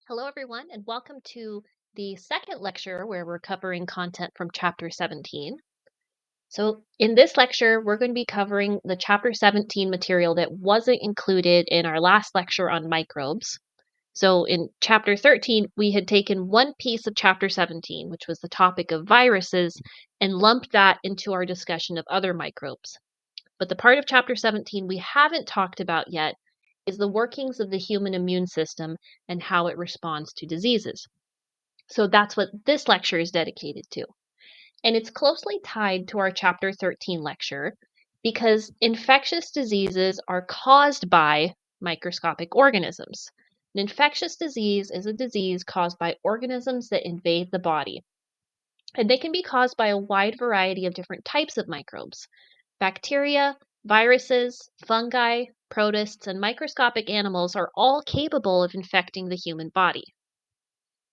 Hello, everyone, and welcome to the second lecture where we're covering content from Chapter 17. So, in this lecture, we're going to be covering the Chapter 17 material that wasn't included in our last lecture on microbes. So, in Chapter 13, we had taken one piece of Chapter 17, which was the topic of viruses, and lumped that into our discussion of other microbes. But the part of Chapter 17 we haven't talked about yet is the workings of the human immune system and how it responds to diseases. So that's what this lecture is dedicated to. And it's closely tied to our Chapter 13 lecture because infectious diseases are caused by microscopic organisms. An infectious disease is a disease caused by organisms that invade the body. And they can be caused by a wide variety of different types of microbes. Bacteria, viruses, fungi, protists, and microscopic animals are all capable of infecting the human body.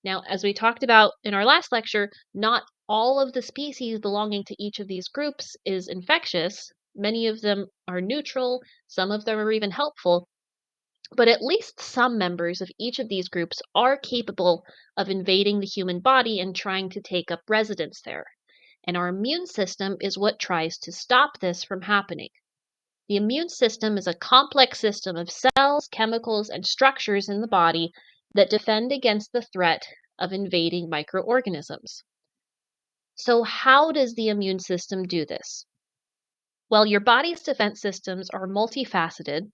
Now, as we talked about in our last lecture, not all of the species belonging to each of these groups is infectious. Many of them are neutral, some of them are even helpful, but at least some members of each of these groups are capable of invading the human body and trying to take up residence there. And our immune system is what tries to stop this from happening. The immune system is a complex system of cells, chemicals, and structures in the body that defend against the threat of invading microorganisms. So, how does the immune system do this? Well, your body's defense systems are multifaceted,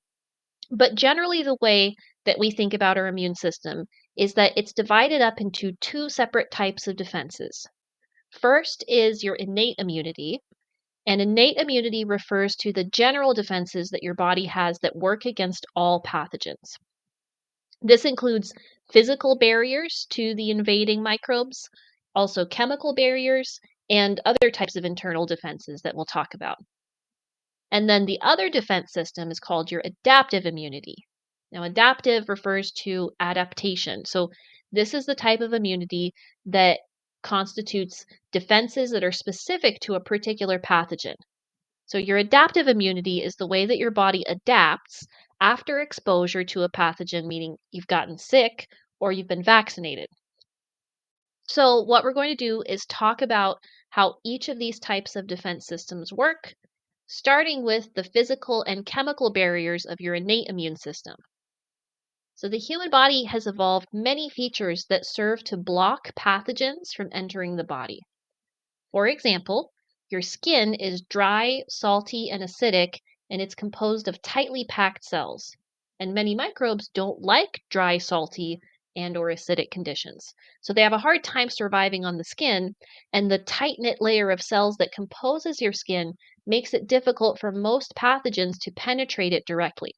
but generally, the way that we think about our immune system is that it's divided up into two separate types of defenses. First is your innate immunity, and innate immunity refers to the general defenses that your body has that work against all pathogens. This includes physical barriers to the invading microbes, also chemical barriers, and other types of internal defenses that we'll talk about. And then the other defense system is called your adaptive immunity. Now, adaptive refers to adaptation. So, this is the type of immunity that constitutes defenses that are specific to a particular pathogen. So, your adaptive immunity is the way that your body adapts after exposure to a pathogen, meaning you've gotten sick or you've been vaccinated. So, what we're going to do is talk about how each of these types of defense systems work, starting with the physical and chemical barriers of your innate immune system. So, the human body has evolved many features that serve to block pathogens from entering the body. For example, your skin is dry, salty, and acidic, and it's composed of tightly packed cells. And many microbes don't like dry, salty, and or acidic conditions. So they have a hard time surviving on the skin, and the tight-knit layer of cells that composes your skin makes it difficult for most pathogens to penetrate it directly.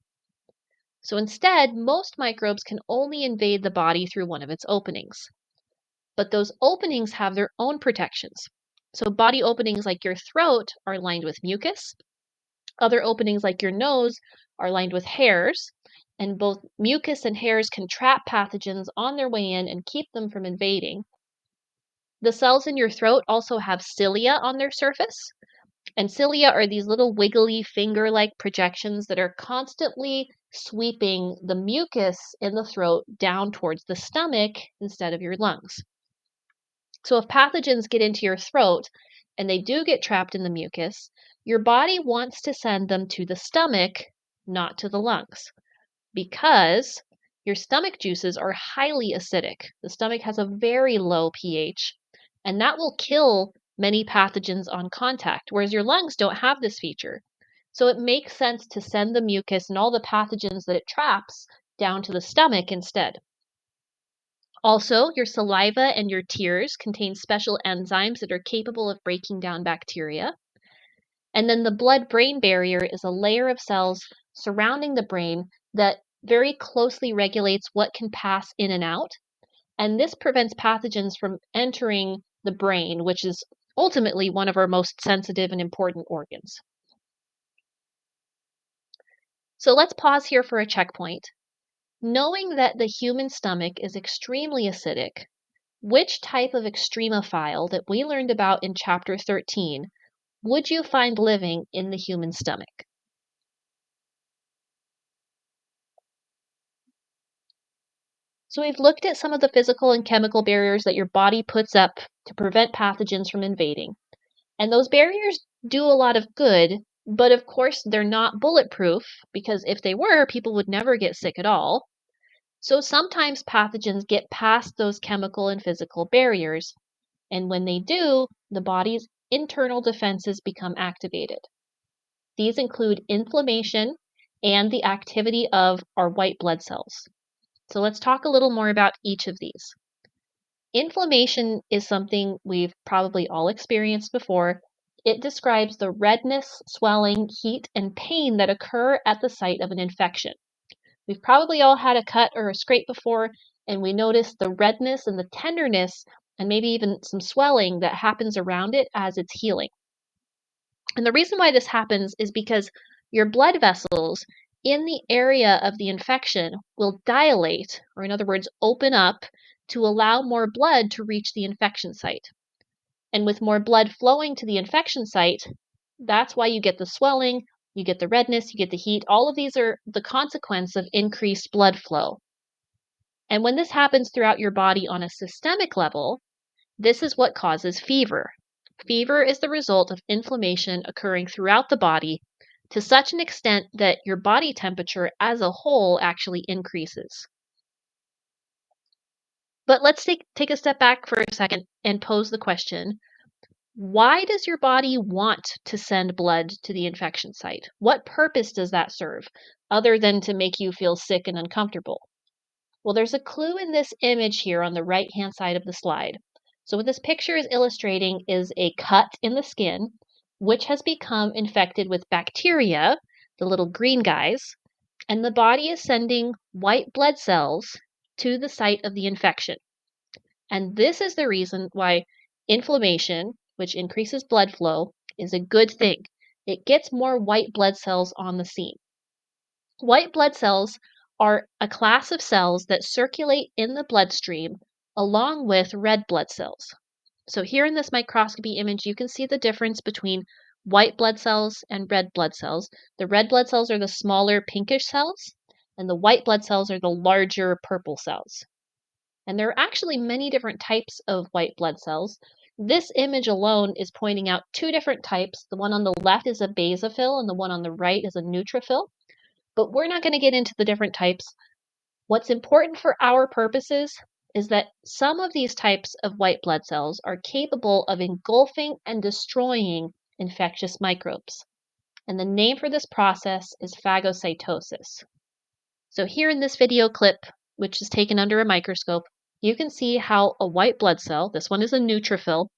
So instead, most microbes can only invade the body through one of its openings. But those openings have their own protections. So, body openings like your throat are lined with mucus. Other openings like your nose are lined with hairs. And both mucus and hairs can trap pathogens on their way in and keep them from invading. The cells in your throat also have cilia on their surface. And cilia are these little wiggly finger like projections that are constantly sweeping the mucus in the throat down towards the stomach instead of your lungs. So if pathogens get into your throat and they do get trapped in the mucus, your body wants to send them to the stomach, not to the lungs, because your stomach juices are highly acidic. The stomach has a very low pH, and that will kill many pathogens on contact, whereas your lungs don't have this feature. So it makes sense to send the mucus and all the pathogens that it traps down to the stomach instead. Also, your saliva and your tears contain special enzymes that are capable of breaking down bacteria. And then the blood-brain barrier is a layer of cells surrounding the brain that very closely regulates what can pass in and out. And this prevents pathogens from entering the brain, which is ultimately one of our most sensitive and important organs. So let's pause here for a checkpoint. Knowing that the human stomach is extremely acidic, which type of extremophile that we learned about in Chapter 13 would you find living in the human stomach? So we've looked at some of the physical and chemical barriers that your body puts up to prevent pathogens from invading. And those barriers do a lot of good, but of course they're not bulletproof because if they were, people would never get sick at all. So sometimes pathogens get past those chemical and physical barriers, and when they do, the body's internal defenses become activated. These include inflammation and the activity of our white blood cells. So let's talk a little more about each of these. Inflammation is something we've probably all experienced before. It describes the redness, swelling, heat, and pain that occur at the site of an infection. We've probably all had a cut or a scrape before, and we notice the redness and the tenderness, and maybe even some swelling that happens around it as it's healing. And the reason why this happens is because your blood vessels in the area of the infection will dilate, or in other words, open up to allow more blood to reach the infection site. And with more blood flowing to the infection site, that's why you get the swelling, you get the redness, you get the heat. All of these are the consequence of increased blood flow. And when this happens throughout your body on a systemic level, this is what causes fever. Fever is the result of inflammation occurring throughout the body to such an extent that your body temperature as a whole actually increases. But let's take a step back for a second and pose the question, why does your body want to send blood to the infection site? What purpose does that serve, other than to make you feel sick and uncomfortable? Well, there's a clue in this image here on the right-hand side of the slide. So what this picture is illustrating is a cut in the skin, which has become infected with bacteria, the little green guys, and the body is sending white blood cells to the site of the infection. And this is the reason why inflammation, which increases blood flow, is a good thing. It gets more white blood cells on the scene. White blood cells are a class of cells that circulate in the bloodstream along with red blood cells. So here in this microscopy image, you can see the difference between white blood cells and red blood cells. The red blood cells are the smaller pinkish cells, and the white blood cells are the larger purple cells. And there are actually many different types of white blood cells. This image alone is pointing out two different types. The one on the left is a basophil, and the one on the right is a neutrophil. But we're not going to get into the different types. What's important for our purposes is that some of these types of white blood cells are capable of engulfing and destroying infectious microbes. And the name for this process is phagocytosis. So here in this video clip, which is taken under a microscope, you can see how a white blood cell, this one is a neutrophil,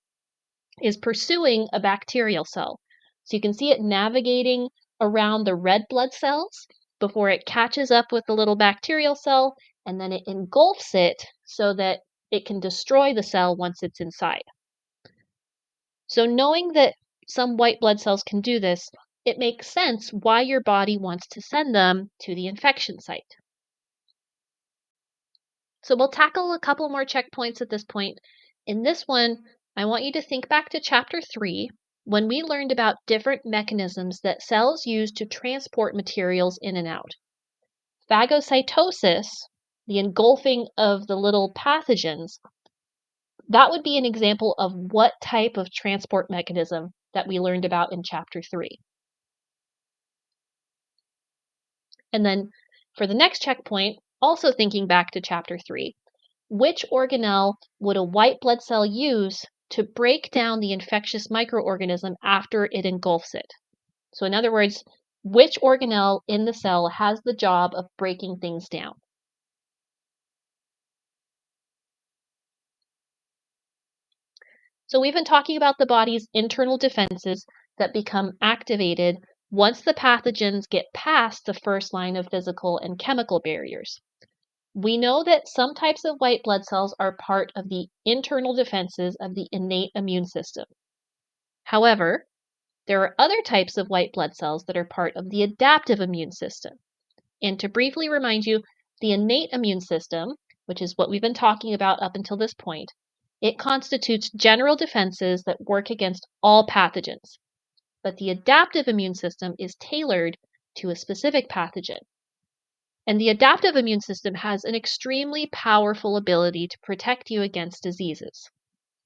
is pursuing a bacterial cell. So you can see it navigating around the red blood cells before it catches up with the little bacterial cell, and then it engulfs it so that it can destroy the cell once it's inside. So knowing that some white blood cells can do this, it makes sense why your body wants to send them to the infection site. So we'll tackle a couple more checkpoints at this point. In this one, I want you to think back to chapter 3, when we learned about different mechanisms that cells use to transport materials in and out. Phagocytosis, the engulfing of the little pathogens, that would be an example of what type of transport mechanism that we learned about in chapter 3. And then for the next checkpoint, also thinking back to chapter 3, which organelle would a white blood cell use to break down the infectious microorganism after it engulfs it? So in other words, which organelle in the cell has the job of breaking things down? So we've been talking about the body's internal defenses that become activated once the pathogens get past the first line of physical and chemical barriers. We know that some types of white blood cells are part of the internal defenses of the innate immune system. However, there are other types of white blood cells that are part of the adaptive immune system. And to briefly remind you, the innate immune system, which is what we've been talking about up until this point, it constitutes general defenses that work against all pathogens. But the adaptive immune system is tailored to a specific pathogen. And the adaptive immune system has an extremely powerful ability to protect you against diseases.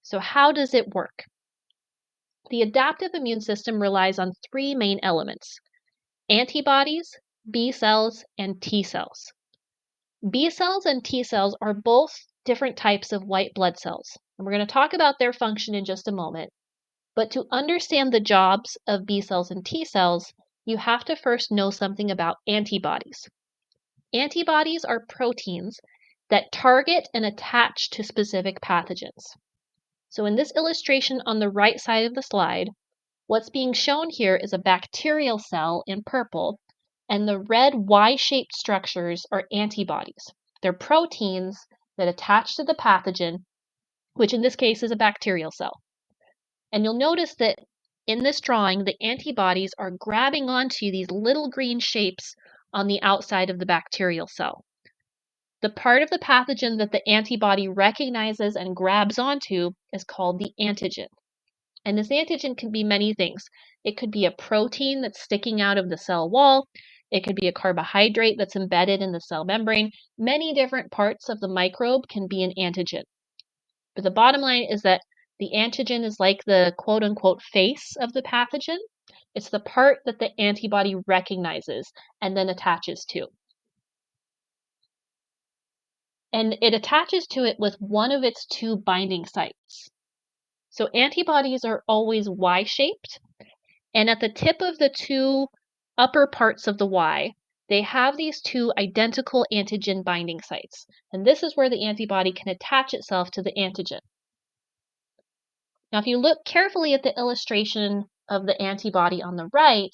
So how does it work? The adaptive immune system relies on three main elements: antibodies, B cells, and T cells. B cells and T cells are both different types of white blood cells, and we're going to talk about their function in just a moment. But to understand the jobs of B cells and T cells, you have to first know something about antibodies. Antibodies are proteins that target and attach to specific pathogens. So in this illustration on the right side of the slide, what's being shown here is a bacterial cell in purple, and the red Y-shaped structures are antibodies. They're proteins that attach to the pathogen, which in this case is a bacterial cell. And you'll notice that in this drawing, the antibodies are grabbing onto these little green shapes on the outside of the bacterial cell. The part of the pathogen that the antibody recognizes and grabs onto is called the antigen. And this antigen can be many things. It could be a protein that's sticking out of the cell wall. It could be a carbohydrate that's embedded in the cell membrane. Many different parts of the microbe can be an antigen. But the bottom line is that the antigen is like the quote-unquote face of the pathogen. It's the part that the antibody recognizes and then attaches to. And it attaches to it with one of its two binding sites. So antibodies are always Y-shaped, and at the tip of the two upper parts of the Y, they have these two identical antigen binding sites. And this is where the antibody can attach itself to the antigen. Now, if you look carefully at the illustration of the antibody on the right,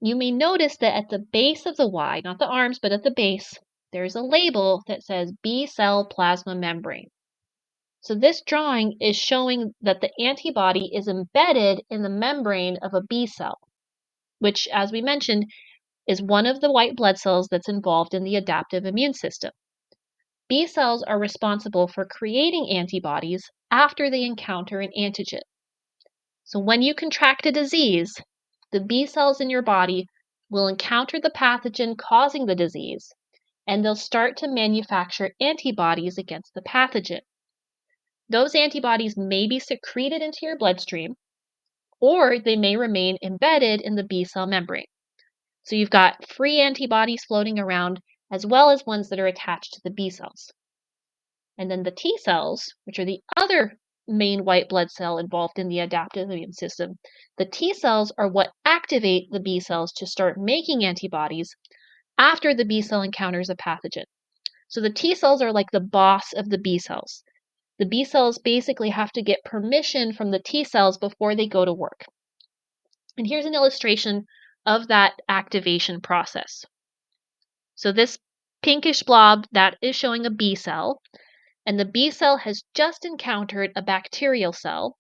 you may notice that at the base of the Y, not the arms, but at the base, there's a label that says B cell plasma membrane. So this drawing is showing that the antibody is embedded in the membrane of a B cell, which, as we mentioned, is one of the white blood cells that's involved in the adaptive immune system. B cells are responsible for creating antibodies after they encounter an antigen. So when you contract a disease, the B cells in your body will encounter the pathogen causing the disease, and they'll start to manufacture antibodies against the pathogen. Those antibodies may be secreted into your bloodstream, or they may remain embedded in the B cell membrane. So you've got free antibodies floating around, as well as ones that are attached to the B cells. And then the T cells, which are the other main white blood cell involved in the adaptive immune system, the T cells are what activate the B cells to start making antibodies after the B cell encounters a pathogen. So the T cells are like the boss of the B cells. The B cells basically have to get permission from the T cells before they go to work. And here's an illustration of that activation process. So this pinkish blob, that is showing a B cell, and the B cell has just encountered a bacterial cell,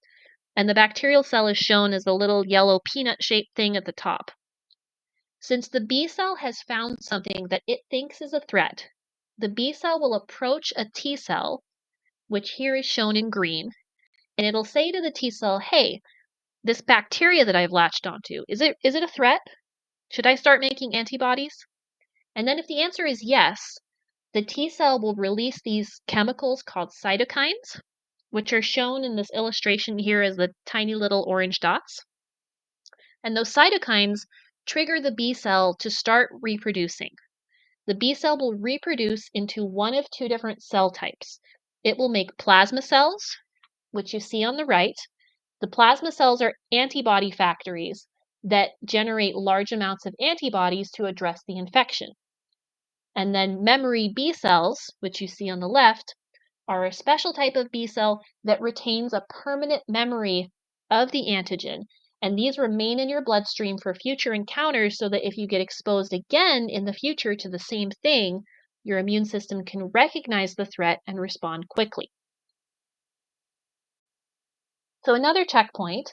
and the bacterial cell is shown as the little yellow peanut-shaped thing at the top. Since the B cell has found something that it thinks is a threat, the B cell will approach a T cell, which here is shown in green, and it'll say to the T cell, hey, this bacteria that I've latched onto, is it a threat? Should I start making antibodies? And then if the answer is yes, the T cell will release these chemicals called cytokines, which are shown in this illustration here as the tiny little orange dots. And those cytokines trigger the B cell to start reproducing. The B cell will reproduce into one of two different cell types. It will make plasma cells, which you see on the right. The plasma cells are antibody factories that generate large amounts of antibodies to address the infection. And then memory B cells, which you see on the left, are a special type of B cell that retains a permanent memory of the antigen. And these remain in your bloodstream for future encounters so that if you get exposed again in the future to the same thing, your immune system can recognize the threat and respond quickly. So another checkpoint.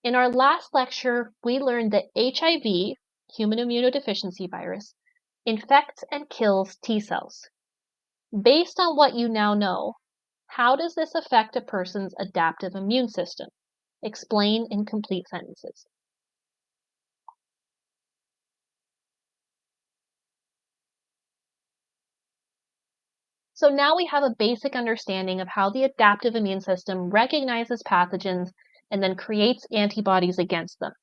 In our last lecture, we learned that HIV, human immunodeficiency virus, infects and kills T cells. Based on what you now know, how does this affect a person's adaptive immune system? Explain in complete sentences. So now we have a basic understanding of how the adaptive immune system recognizes pathogens and then creates antibodies against them.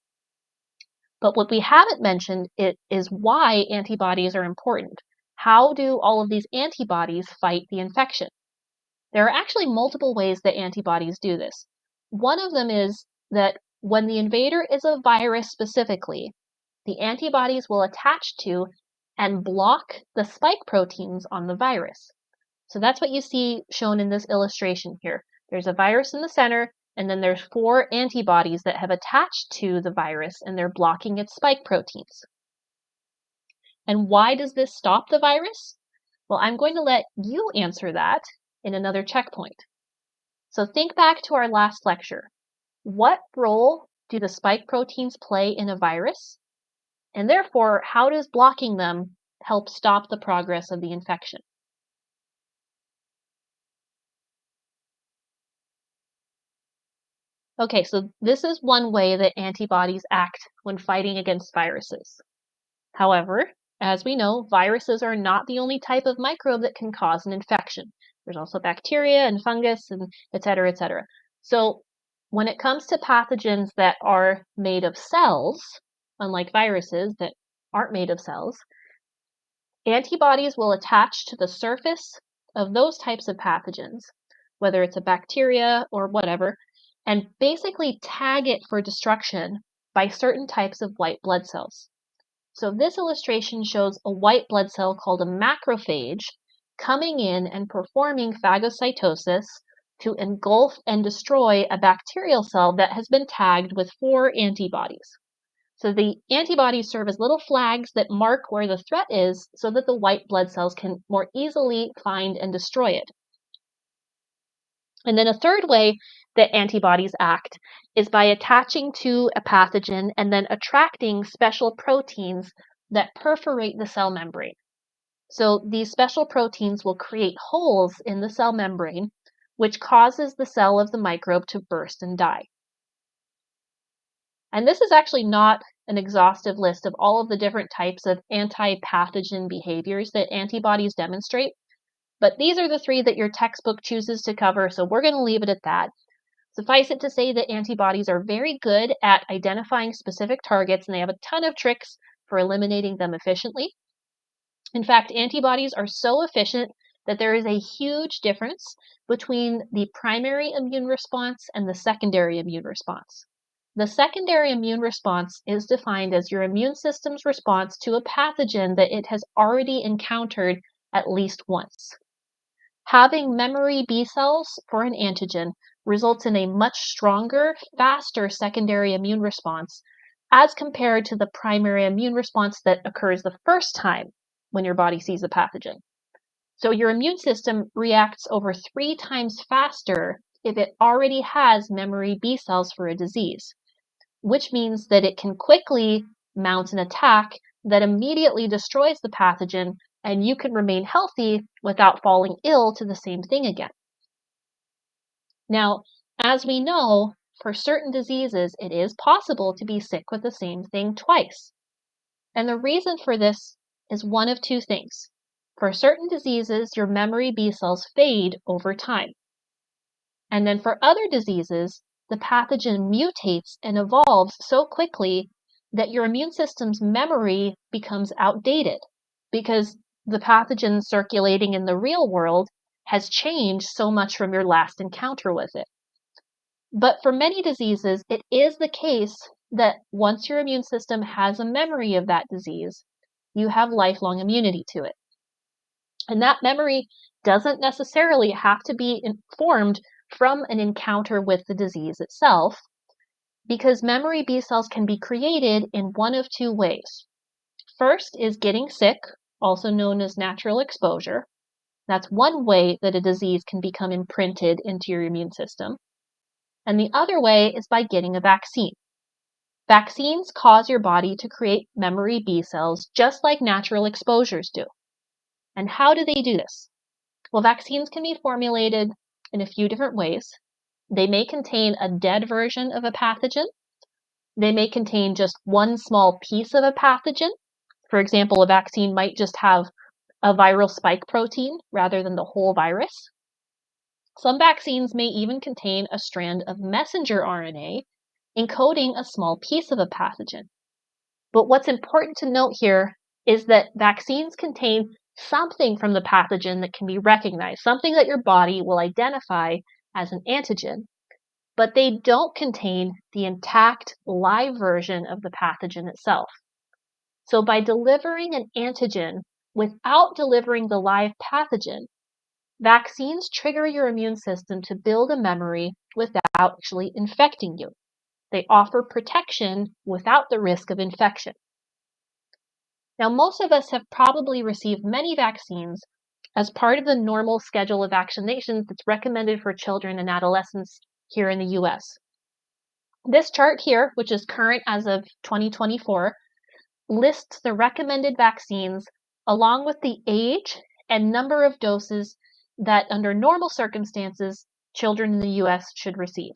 But what we haven't mentioned is why antibodies are important. How do all of these antibodies fight the infection? There are actually multiple ways that antibodies do this. One of them is that when the invader is a virus specifically, the antibodies will attach to and block the spike proteins on the virus. So that's what you see shown in this illustration here. There's a virus in the center, and then there's 4 antibodies that have attached to the virus, and they're blocking its spike proteins. And why does this stop the virus? Well, I'm going to let you answer that in another checkpoint. So think back to our last lecture. What role do the spike proteins play in a virus? And therefore, how does blocking them help stop the progress of the infection? Okay, so this is one way that antibodies act when fighting against viruses. However, as we know, viruses are not the only type of microbe that can cause an infection. There's also bacteria and fungus and et cetera, et cetera. So when it comes to pathogens that are made of cells, unlike viruses that aren't made of cells, antibodies will attach to the surface of those types of pathogens, whether it's a bacteria or whatever, and basically tag it for destruction by certain types of white blood cells. So this illustration shows a white blood cell called a macrophage coming in and performing phagocytosis to engulf and destroy a bacterial cell that has been tagged with 4 antibodies. So the antibodies serve as little flags that mark where the threat is so that the white blood cells can more easily find and destroy it. And then a third way that antibodies act is by attaching to a pathogen and then attracting special proteins that perforate the cell membrane. So these special proteins will create holes in the cell membrane, which causes the cell of the microbe to burst and die. And this is actually not an exhaustive list of all of the different types of anti-pathogen behaviors that antibodies demonstrate, but these are the 3 that your textbook chooses to cover, so we're going to leave it at that. Suffice it to say that antibodies are very good at identifying specific targets, and they have a ton of tricks for eliminating them efficiently. In fact, antibodies are so efficient that there is a huge difference between the primary immune response and the secondary immune response. The secondary immune response is defined as your immune system's response to a pathogen that it has already encountered at least once. Having memory B cells for an antigen results in a much stronger, faster secondary immune response as compared to the primary immune response that occurs the first time when your body sees a pathogen. So your immune system reacts over 3 times faster if it already has memory B cells for a disease, which means that it can quickly mount an attack that immediately destroys the pathogen, and you can remain healthy without falling ill to the same thing again. Now, as we know, for certain diseases, it is possible to be sick with the same thing twice. And the reason for this is one of 2 things. For certain diseases, your memory B cells fade over time. And then for other diseases, the pathogen mutates and evolves so quickly that your immune system's memory becomes outdated because the pathogen circulating in the real world has changed so much from your last encounter with it. But for many diseases, it is the case that once your immune system has a memory of that disease, you have lifelong immunity to it. And that memory doesn't necessarily have to be formed from an encounter with the disease itself, because memory B cells can be created in one of 2 ways. First is getting sick, also known as natural exposure. That's one way that a disease can become imprinted into your immune system. And the other way is by getting a vaccine. Vaccines cause your body to create memory B cells just like natural exposures do. And how do they do this? Well, vaccines can be formulated in a few different ways. They may contain a dead version of a pathogen. They may contain just one small piece of a pathogen. For example, a vaccine might just have a viral spike protein rather than the whole virus. Some vaccines may even contain a strand of messenger RNA encoding a small piece of a pathogen. But what's important to note here is that vaccines contain something from the pathogen that can be recognized, something that your body will identify as an antigen, but they don't contain the intact live version of the pathogen itself. So by delivering an antigen without delivering the live pathogen, vaccines trigger your immune system to build a memory without actually infecting you. They offer protection without the risk of infection. Now, most of us have probably received many vaccines as part of the normal schedule of vaccinations that's recommended for children and adolescents here in the US. This chart here, which is current as of 2024, lists the recommended vaccines along with the age and number of doses that under normal circumstances children in the US should receive.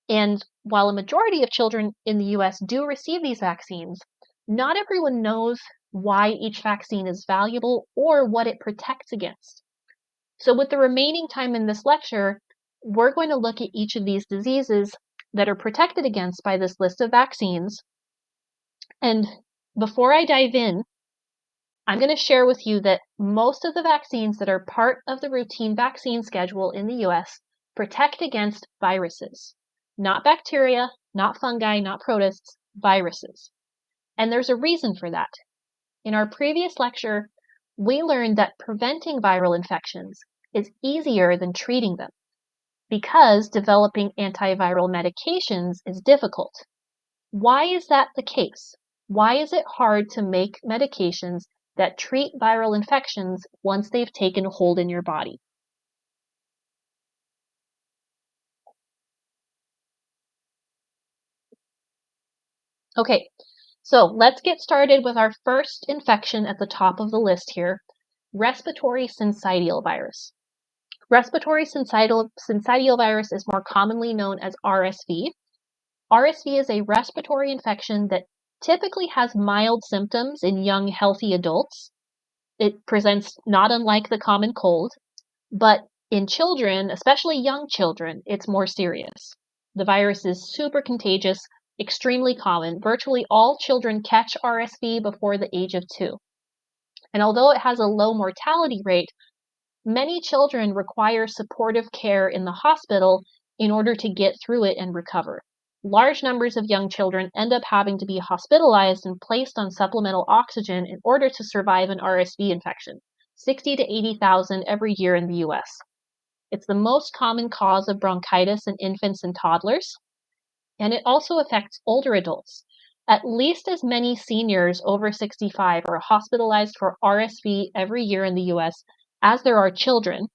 And while a majority of children in the US do receive these vaccines, not everyone knows why each vaccine is valuable or what it protects against. So with the remaining time in this lecture, we're going to look at each of these diseases that are protected against by this list of vaccines. And before I dive in, I'm going to share with you that most of the vaccines that are part of the routine vaccine schedule in the US protect against viruses, not bacteria, not fungi, not protists, viruses. And there's a reason for that. In our previous lecture, we learned that preventing viral infections is easier than treating them because developing antiviral medications is difficult. Why is that the case? Why is it hard to make medications that treat viral infections once they've taken hold in your body? Okay, so let's get started with our first infection at the top of the list here, respiratory syncytial virus. Respiratory syncytial virus is more commonly known as RSV. RSV is a respiratory infection that typically has mild symptoms in young, healthy adults. It presents not unlike the common cold, but in children, especially young children, it's more serious. The virus is super contagious, extremely common. Virtually all children catch RSV before the age of 2. And although it has a low mortality rate, many children require supportive care in the hospital in order to get through it and recover. Large numbers of young children end up having to be hospitalized and placed on supplemental oxygen in order to survive an RSV infection, 60 to 80,000 every year in the US. It's the most common cause of bronchitis in infants and toddlers, and it also affects older adults. At least as many seniors over 65 are hospitalized for RSV every year in the US as there are children,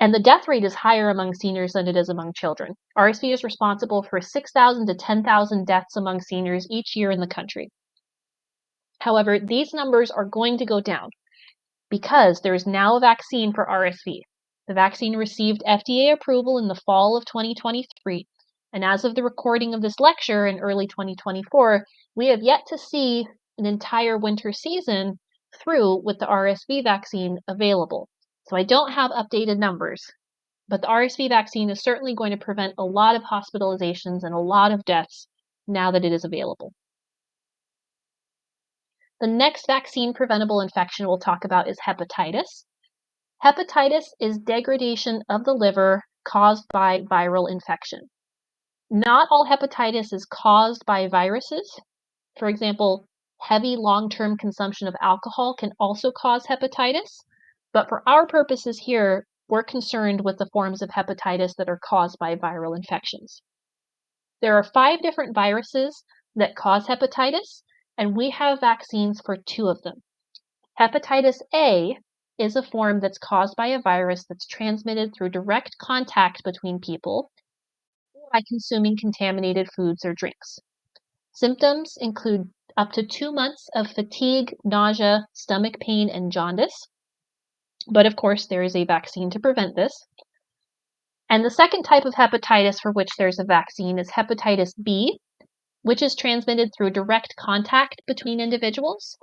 and the death rate is higher among seniors than it is among children. RSV is responsible for 6,000 to 10,000 deaths among seniors each year in the country. However, these numbers are going to go down because there is now a vaccine for RSV. The vaccine received FDA approval in the fall of 2023, and as of the recording of this lecture in early 2024, we have yet to see an entire winter season through with the RSV vaccine available. So I don't have updated numbers, but the RSV vaccine is certainly going to prevent a lot of hospitalizations and a lot of deaths now that it is available. The next vaccine preventable infection we'll talk about is hepatitis. Hepatitis is degradation of the liver caused by viral infection. Not all hepatitis is caused by viruses. For example, heavy long-term consumption of alcohol can also cause hepatitis. But for our purposes here, we're concerned with the forms of hepatitis that are caused by viral infections. There are 5 different viruses that cause hepatitis, and we have vaccines for 2 of them. Hepatitis A is a form that's caused by a virus that's transmitted through direct contact between people or by consuming contaminated foods or drinks. Symptoms include up to 2 months of fatigue, nausea, stomach pain, and jaundice. But of course, there is a vaccine to prevent this. And the second type of hepatitis for which there's a vaccine is hepatitis B, which is transmitted through direct contact between individuals.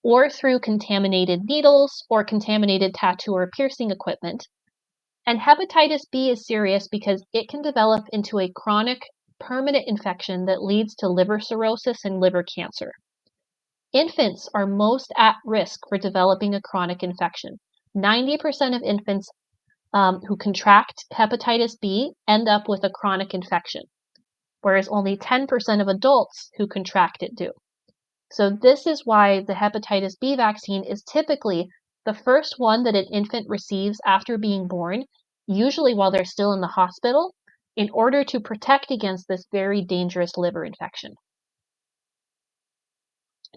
or through contaminated needles or contaminated tattoo or piercing equipment. And hepatitis B is serious because it can develop into a chronic, permanent infection that leads to liver cirrhosis and liver cancer. Infants are most at risk for developing a chronic infection. 90% of infants who contract hepatitis B end up with a chronic infection, whereas only 10% of adults who contract it do. So this is why the hepatitis B vaccine is typically the first one that an infant receives after being born, usually while they're still in the hospital, in order to protect against this very dangerous liver infection.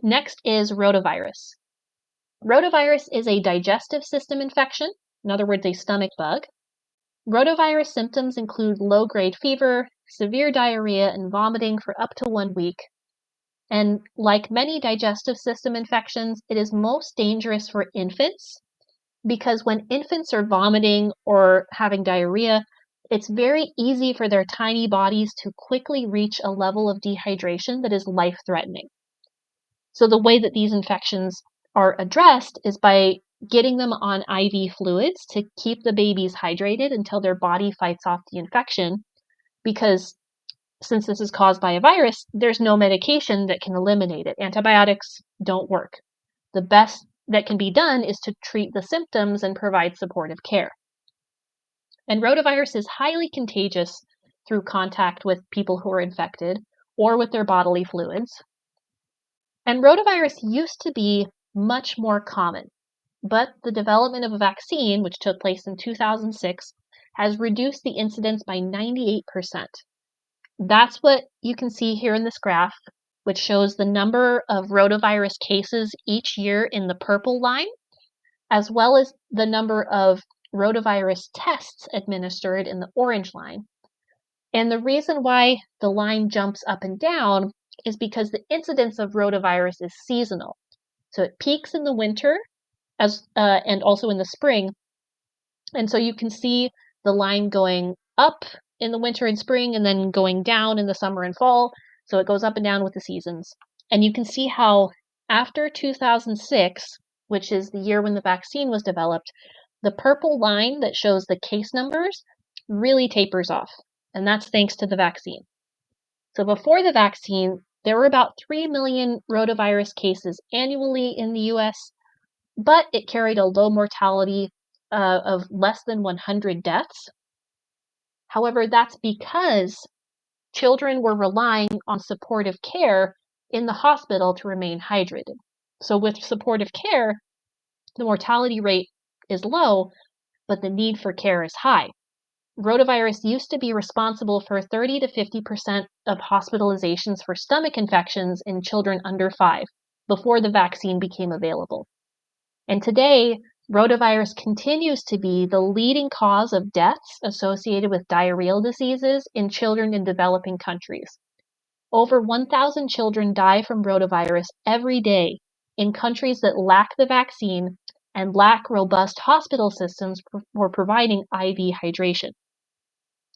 Next is rotavirus. Rotavirus is a digestive system infection, in other words, a stomach bug. Rotavirus symptoms include low-grade fever, severe diarrhea, and vomiting for up to 1 week. And like many digestive system infections, it is most dangerous for infants because when infants are vomiting or having diarrhea, it's very easy for their tiny bodies to quickly reach a level of dehydration that is life-threatening. So the way that these infections are addressed is by getting them on IV fluids to keep the babies hydrated until their body fights off the infection, because since this is caused by a virus, there's no medication that can eliminate it. Antibiotics don't work. The best that can be done is to treat the symptoms and provide supportive care. And rotavirus is highly contagious through contact with people who are infected or with their bodily fluids. And rotavirus used to be much more common, but the development of a vaccine, which took place in 2006, has reduced the incidence by 98%. That's what you can see here in this graph, which shows the number of rotavirus cases each year in the purple line, as well as the number of rotavirus tests administered in the orange line. And the reason why the line jumps up and down is because the incidence of rotavirus is seasonal. So it peaks in the winter and also in the spring. And so you can see the line going up in the winter and spring and then going down in the summer and fall. So it goes up and down with the seasons. And you can see how after 2006, which is the year when the vaccine was developed, the purple line that shows the case numbers really tapers off. And that's thanks to the vaccine. So before the vaccine, there were about 3 million rotavirus cases annually in the US, but it carried a low mortality of less than 100 deaths. However, that's because children were relying on supportive care in the hospital to remain hydrated. So with supportive care, the mortality rate is low, but the need for care is high. Rotavirus used to be responsible for 30 to 50% of hospitalizations for stomach infections in children under 5 before the vaccine became available. And today, rotavirus continues to be the leading cause of deaths associated with diarrheal diseases in children in developing countries. Over 1,000 children die from rotavirus every day in countries that lack the vaccine and lack robust hospital systems for providing IV hydration.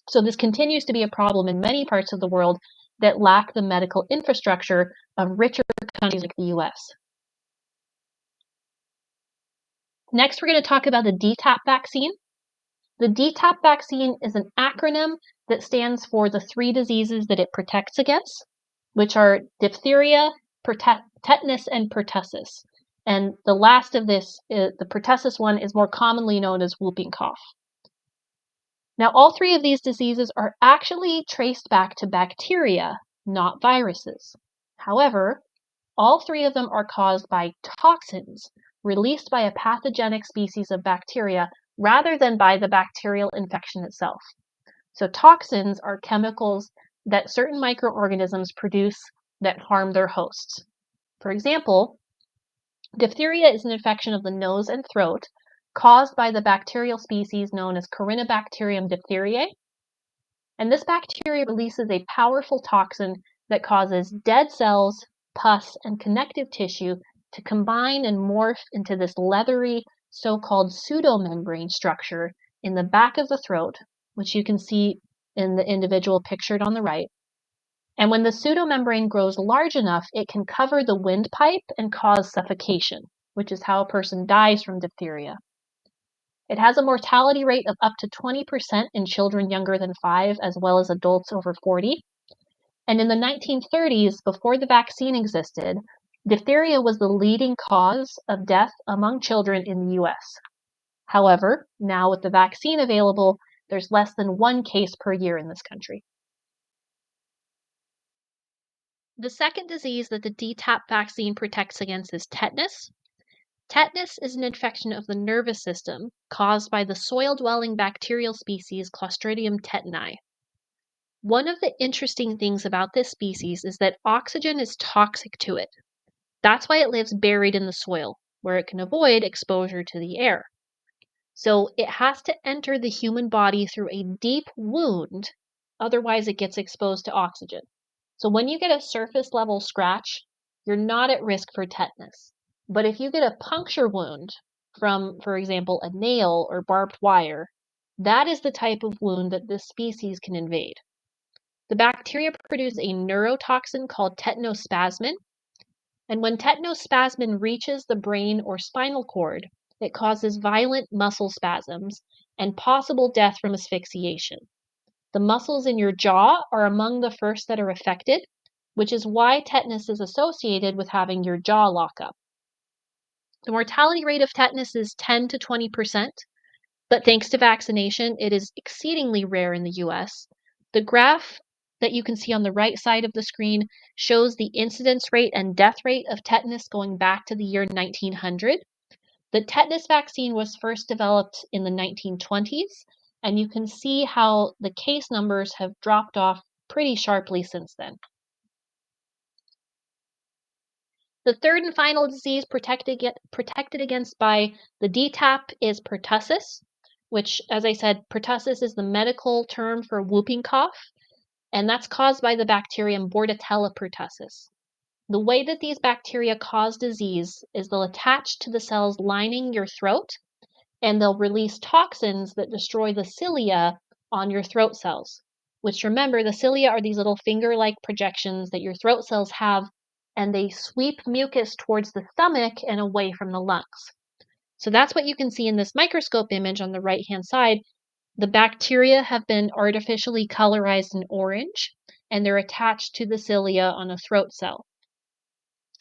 So this continues to be a problem in many parts of the world that lack the medical infrastructure of richer countries like the US. Next, we're going to talk about the DTaP vaccine. The DTaP vaccine is an acronym that stands for the 3 diseases that it protects against, which are diphtheria, tetanus, and pertussis. And the last of this, the pertussis one, is more commonly known as whooping cough. Now, all 3 of these diseases are actually traced back to bacteria, not viruses. However, all 3 of them are caused by toxins released by a pathogenic species of bacteria rather than by the bacterial infection itself. So toxins are chemicals that certain microorganisms produce that harm their hosts. For example, diphtheria is an infection of the nose and throat caused by the bacterial species known as Corynebacterium diphtheriae. And this bacteria releases a powerful toxin that causes dead cells, pus, and connective tissue to combine and morph into this leathery, so-called pseudomembrane structure in the back of the throat, which you can see in the individual pictured on the right. And when the pseudomembrane grows large enough, it can cover the windpipe and cause suffocation, which is how a person dies from diphtheria. It has a mortality rate of up to 20% in children younger than 5, as well as adults over 40. And in the 1930s, before the vaccine existed, diphtheria was the leading cause of death among children in the US. However, now with the vaccine available, there's less than 1 case per year in this country. The second disease that the DTaP vaccine protects against is tetanus. Tetanus is an infection of the nervous system caused by the soil-dwelling bacterial species Clostridium tetani. One of the interesting things about this species is that oxygen is toxic to it. That's why it lives buried in the soil, where it can avoid exposure to the air. So it has to enter the human body through a deep wound, otherwise it gets exposed to oxygen. So when you get a surface level scratch, you're not at risk for tetanus. But if you get a puncture wound from, for example, a nail or barbed wire, that is the type of wound that this species can invade. The bacteria produce a neurotoxin called tetanospasmin, and when tetanospasmin reaches the brain or spinal cord, it causes violent muscle spasms and possible death from asphyxiation. The muscles in your jaw are among the first that are affected, which is why tetanus is associated with having your jaw lock up. The mortality rate of tetanus is 10 to 20%, but thanks to vaccination, it is exceedingly rare in the US. The graph that you can see on the right side of the screen shows the incidence rate and death rate of tetanus going back to the year 1900. The tetanus vaccine was first developed in the 1920s, and you can see how the case numbers have dropped off pretty sharply since then. The third and final disease protected against by the DTaP is pertussis, which, as I said, pertussis is the medical term for whooping cough, and that's caused by the bacterium Bordetella pertussis. The way that these bacteria cause disease is they'll attach to the cells lining your throat, and they'll release toxins that destroy the cilia on your throat cells, which, remember, the cilia are these little finger-like projections that your throat cells have, and they sweep mucus towards the stomach and away from the lungs. So that's what you can see in this microscope image on the right-hand side. The bacteria have been artificially colorized in orange, and they're attached to the cilia on a throat cell.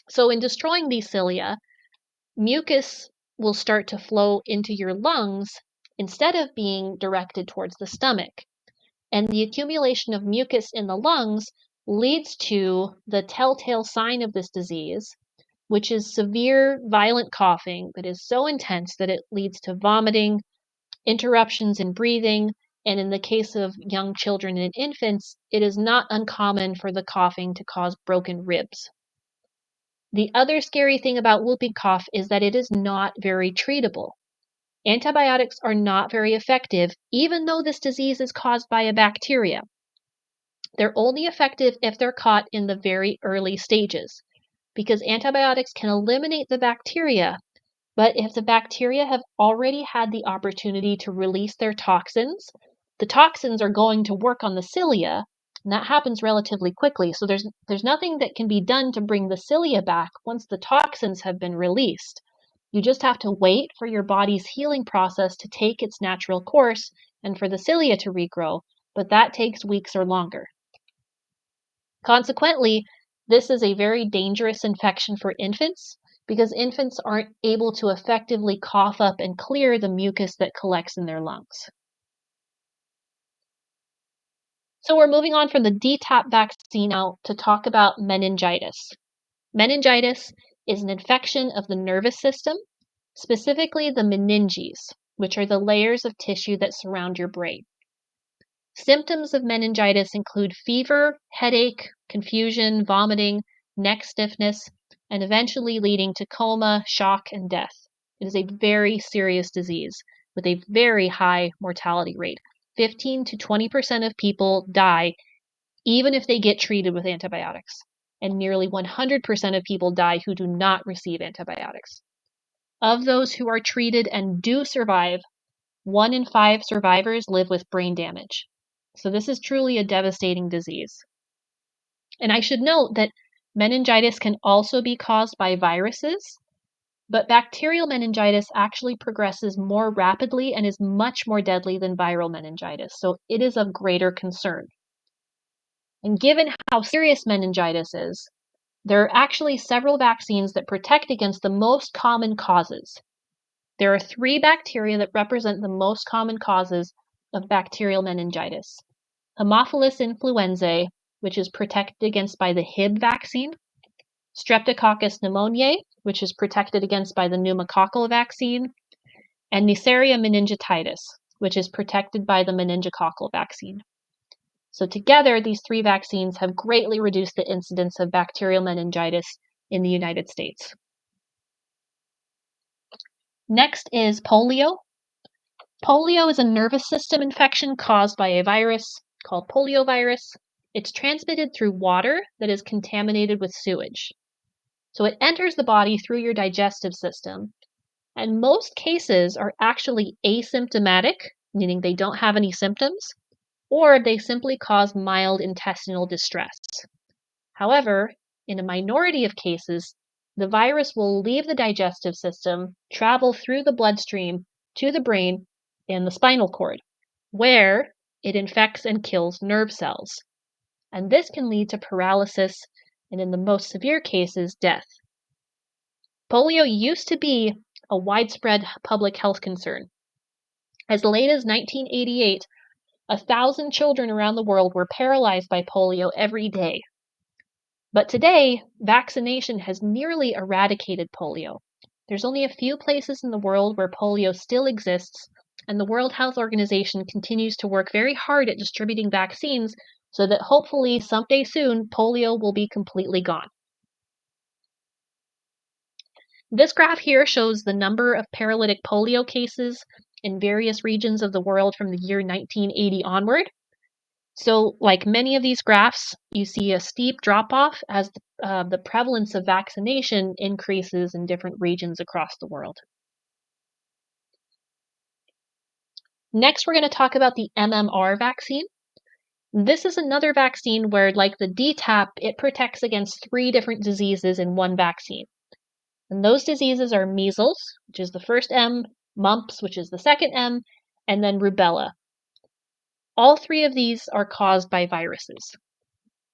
So in destroying these cilia, mucus will start to flow into your lungs instead of being directed towards the stomach. And the accumulation of mucus in the lungs leads to the telltale sign of this disease, which is severe, violent coughing that is so intense that it leads to vomiting, interruptions in breathing, and in the case of young children and infants, it is not uncommon for the coughing to cause broken ribs. The other scary thing about whooping cough is that it is not very treatable. Antibiotics are not very effective, even though this disease is caused by a bacteria. They're only effective if they're caught in the very early stages, because antibiotics can eliminate the bacteria, but if the bacteria have already had the opportunity to release their toxins, the toxins are going to work on the cilia, and that happens relatively quickly. So there's nothing that can be done to bring the cilia back once the toxins have been released. You just have to wait for your body's healing process to take its natural course and for the cilia to regrow, but that takes weeks or longer. Consequently, this is a very dangerous infection for infants because infants aren't able to effectively cough up and clear the mucus that collects in their lungs. So we're moving on from the DTaP vaccine now to talk about meningitis. Meningitis is an infection of the nervous system, specifically the meninges, which are the layers of tissue that surround your brain. Symptoms of meningitis include fever, headache, confusion, vomiting, neck stiffness, and eventually leading to coma, shock, and death. It is a very serious disease with a very high mortality rate. 15 to 20% of people die even if they get treated with antibiotics, and nearly 100% of people die who do not receive antibiotics. Of those who are treated and do survive, 1 in 5 survivors live with brain damage. So this is truly a devastating disease. And I should note that meningitis can also be caused by viruses, but bacterial meningitis actually progresses more rapidly and is much more deadly than viral meningitis, so it is of greater concern. And given how serious meningitis is, there are actually several vaccines that protect against the most common causes. There are 3 bacteria that represent the most common causes of bacterial meningitis. Haemophilus influenzae, which is protected against by the Hib vaccine, Streptococcus pneumoniae, which is protected against by the pneumococcal vaccine, and Neisseria meningitidis, which is protected by the meningococcal vaccine. So together, these 3 vaccines have greatly reduced the incidence of bacterial meningitis in the United States. Next is polio. Polio is a nervous system infection caused by a virus called poliovirus. It's transmitted through water that is contaminated with sewage. So it enters the body through your digestive system, and most cases are actually asymptomatic, meaning they don't have any symptoms, or they simply cause mild intestinal distress. However, in a minority of cases, the virus will leave the digestive system, travel through the bloodstream to the brain and the spinal cord, where it infects and kills nerve cells. And this can lead to paralysis and, in the most severe cases, death. Polio used to be a widespread public health concern. As late as 1988, 1,000 children around the world were paralyzed by polio every day. But today, vaccination has nearly eradicated polio. There's only a few places in the world where polio still exists, and the World Health Organization continues to work very hard at distributing vaccines so that hopefully someday soon polio will be completely gone. This graph here shows the number of paralytic polio cases in various regions of the world from the year 1980 onward. So, like many of these graphs, you see a steep drop-off as the prevalence of vaccination increases in different regions across the world. Next, we're going to talk about the MMR vaccine. This is another vaccine where, like the DTaP, it protects against 3 different diseases in one vaccine. And those diseases are measles, which is the first M, mumps, which is the second M, and then rubella. All 3 of these are caused by viruses.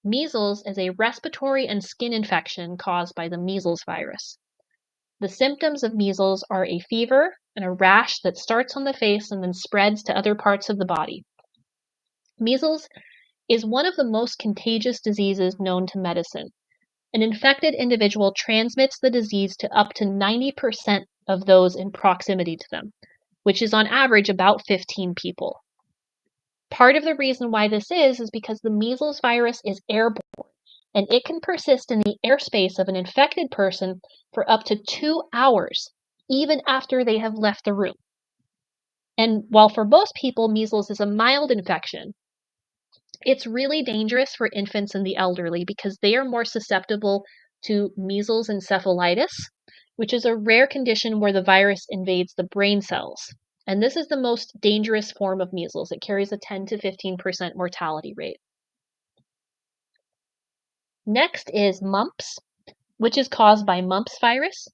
Measles is a respiratory and skin infection caused by the measles virus. The symptoms of measles are a fever and a rash that starts on the face and then spreads to other parts of the body. Measles is one of the most contagious diseases known to medicine. An infected individual transmits the disease to up to 90% of those in proximity to them, which is on average about 15 people. Part of the reason why this is because the measles virus is airborne, and it can persist in the airspace of an infected person for up to 2 hours, even after they have left the room. And while for most people measles is a mild infection, it's really dangerous for infants and the elderly because they are more susceptible to measles encephalitis, which is a rare condition where the virus invades the brain cells. And this is the most dangerous form of measles. It carries a 10 to 15% mortality rate. Next is mumps, which is caused by mumps virus.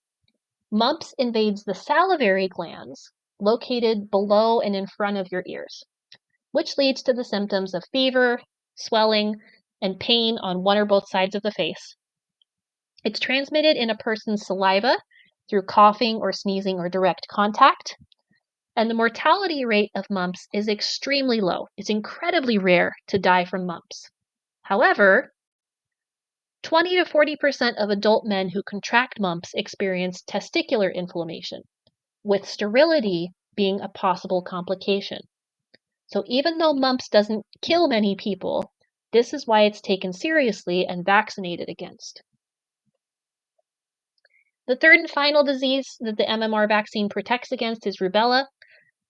Mumps invades the salivary glands located below and in front of your ears, which leads to the symptoms of fever, swelling, and pain on one or both sides of the face. It's transmitted in a person's saliva through coughing or sneezing or direct contact. And the mortality rate of mumps is extremely low. It's incredibly rare to die from mumps. However, 20 to 40% of adult men who contract mumps experience testicular inflammation, with sterility being a possible complication. So even though mumps doesn't kill many people, this is why it's taken seriously and vaccinated against. The third and final disease that the MMR vaccine protects against is rubella.